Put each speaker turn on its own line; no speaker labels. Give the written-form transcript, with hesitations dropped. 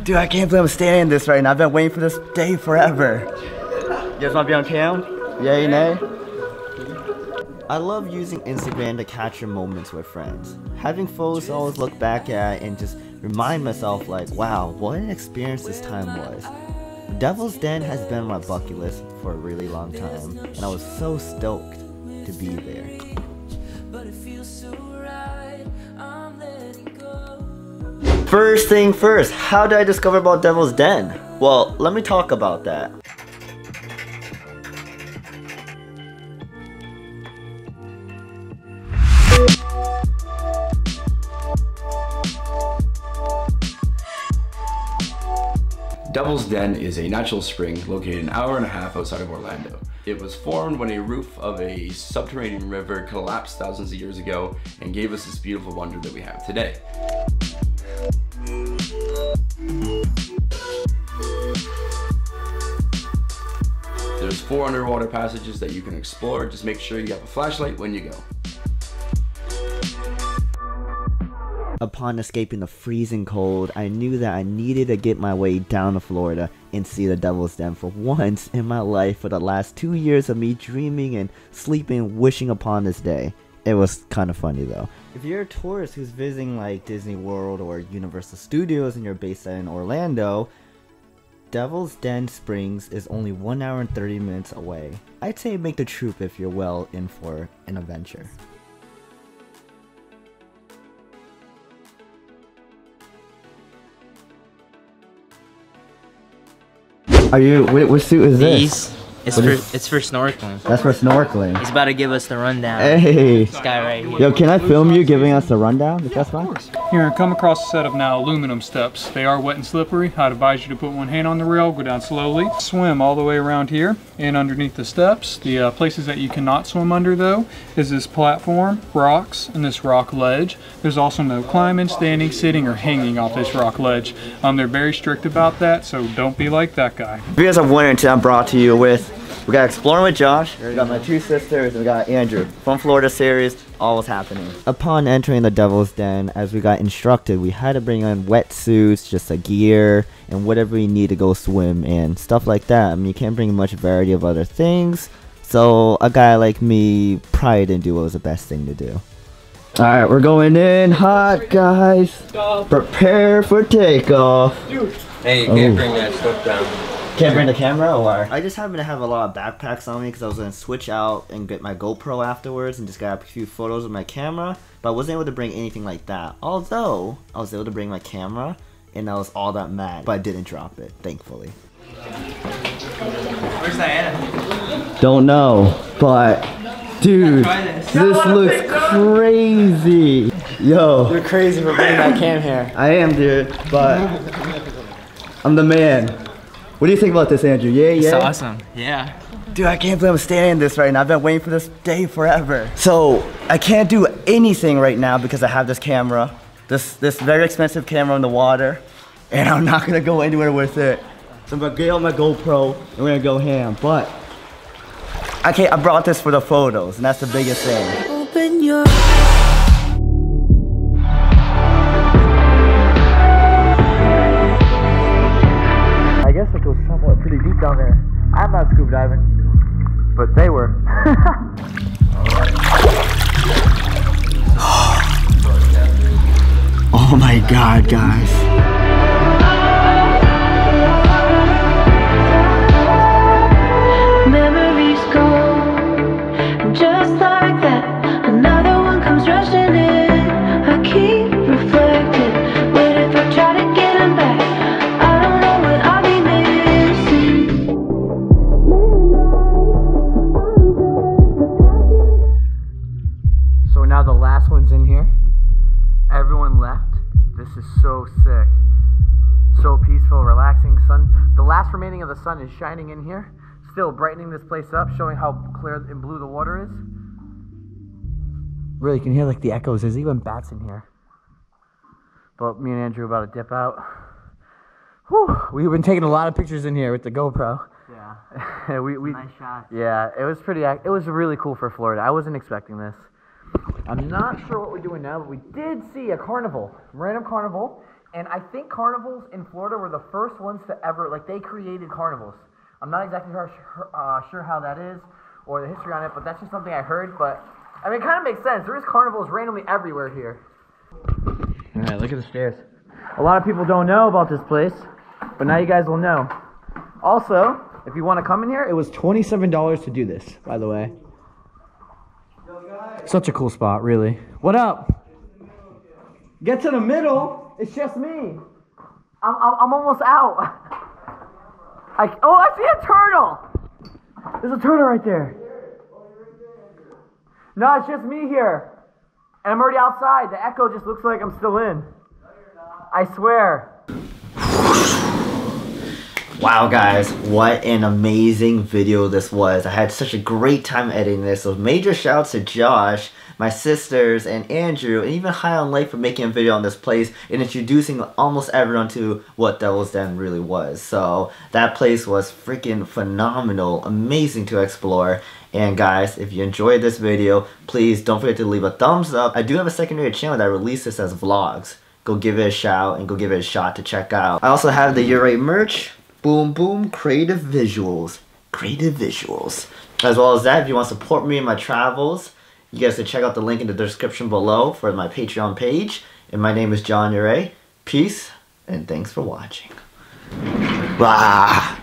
Dude, I can't believe I'm staying in this right now. I've been waiting for this day forever. You guys want to be on cam? Yay, nay? I love using Instagram to capture moments with friends. Having photos to always look back at and just remind myself like, wow, what an experience this time was. Devil's Den has been on my bucket list for a really long time, and I was so stoked to be there. First thing first, how did I discover about Devil's Den? Well, let me talk about that.
Devil's Den is a natural spring located an hour and a half outside of Orlando. It was formed when a roof of a subterranean river collapsed thousands of years ago and gave us this beautiful wonder that we have today. There's 4 underwater passages that you can explore. Just make sure you have a flashlight when you go.
Upon escaping the freezing cold, I knew that I needed to get my way down to Florida and see the Devil's Den for once in my life for the last 2 years of me dreaming and sleeping wishing upon this day. It was kind of funny though. If you're a tourist who's visiting like Disney World or Universal Studios and you're based in Orlando, Devil's Den Springs is only 1 hour and 30 minutes away. I'd say make the trip if you're well in for an adventure. Are you, what suit is this?
It's for snorkeling.
That's for snorkeling.
He's about to give us the rundown.
Hey!
This guy right here.
Yo, can I film you giving us the rundown? If that's fine?
Here, come across a set of now aluminum steps. They are wet and slippery. I'd advise you to put one hand on the rail, go down slowly, swim all the way around here and underneath the steps. The places that you cannot swim under though is this platform, rocks, and this rock ledge. There's also no climbing, standing, sitting, or hanging off this rock ledge. They're very strict about that, so don't be like that guy.
If you guys are wondering, today I'm brought to you with, we got Exploring with Josh, we got my 2 sisters, and we got Andrew from Florida series. All was happening. Upon entering the Devil's Den, as we got instructed, we had to bring in wetsuits, just a gear, and whatever we need to go swim and stuff like that. I mean, you can't bring much variety of other things, so a guy like me probably didn't do what was the best thing to do. Alright, we're going in hot, guys. Prepare for takeoff.
Hey, you can't bring that stuff down.
Can't bring the camera or? I just happen to have a lot of backpacks on me because I was going to switch out and get my GoPro afterwards and just got a few photos with my camera, but I wasn't able to bring anything like that. Although, I was able to bring my camera and I was all that mad, but I didn't drop it, thankfully.
Where's Diana?
Don't know, but dude, this looks crazy. Yo.
You're crazy for bringing that cam here.
I am, dude, but I'm the man. What do you think about this, Andrew? Yeah, yeah.
It's awesome. Yeah.
Dude, I can't believe I'm staying in this right now. I've been waiting for this day forever. So I can't do anything right now because I have this camera, this very expensive camera in the water, and I'm not gonna go anywhere with it. So I'm gonna get on my GoPro and we're gonna go ham. But I brought this for the photos, and that's the biggest thing. Open your I guess it goes somewhat pretty deep down there. I'm not scuba diving, but they were. Oh my god, guys.
Memories go, and just like that, another one comes rushing in. I keep reflecting, what if I try to get them back? I don't know what I'll be missing.
So now the last one's in here. Everyone left. This is so sick. So peaceful, relaxing. Sun. The last remaining of the sun is shining in here, still brightening this place up, showing how clear and blue the water is. Really, you can hear like the echoes. There's even bats in here. But me and Andrew are about to dip out. Whew. We've been taking a lot of pictures in here with the GoPro. Yeah. we nice shot. Yeah, it was pretty. It was really cool for Florida. I wasn't expecting this. I'm not sure what we're doing now, but we did see a carnival, random carnival.
And I think carnivals in Florida were the first ones to ever, like, they created carnivals. I'm not exactly sure how that is or the history on it, but that's just something I heard. But, I mean, it kind of makes sense. There is carnivals randomly everywhere here. All right, look at the stairs. A lot of people don't know about this place, but now you guys will know. Also, if you want to come in here, it was $27 to do this, by the way. Such a cool spot, really. What up? Get to the middle. It's just me. I'm almost out. I see a turtle. There's a turtle right there. No, it's just me here. And I'm already outside. The echo just looks like I'm still in. I swear.
Wow guys, what an amazing video this was. I had such a great time editing this, so major shouts to Josh, my sisters, and Andrew, and even High on Life for making a video on this place and introducing almost everyone to what Devil's Den really was. So that place was freaking phenomenal, amazing to explore. And guys, if you enjoyed this video, please don't forget to leave a thumbs up. I do have a secondary channel that releases as vlogs. Go give it a shout and go give it a shot to check out. I also have the Yurei merch. Boom boom, creative visuals. Creative visuals. As well as that, if you want to support me in my travels, you guys can check out the link in the description below for my Patreon page. And my name is John Yurei. Peace, and thanks for watching. Bye.